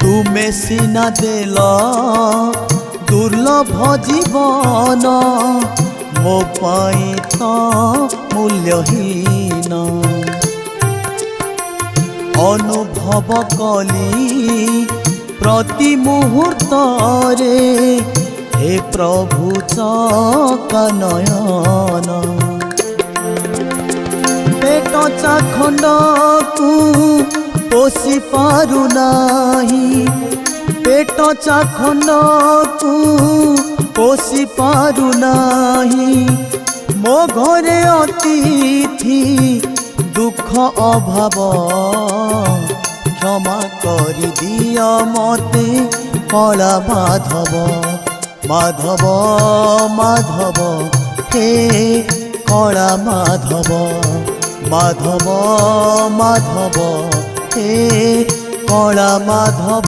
तुमे सिना देल दुर्लभ जीवन मो पाई तो मूल्यहीन अनुभव कली प्रति मुहूर्त रे हे प्रभु चकनयन पेट चाखंड को पोषि पारु नाही पेट चाखंड को पोषि पारु नाही मो घरे अतिथि दुख अभाव क्षमा करि दिया मते कला माधव माधव माधव हे कला माधव माधव माधव हे कला माधव।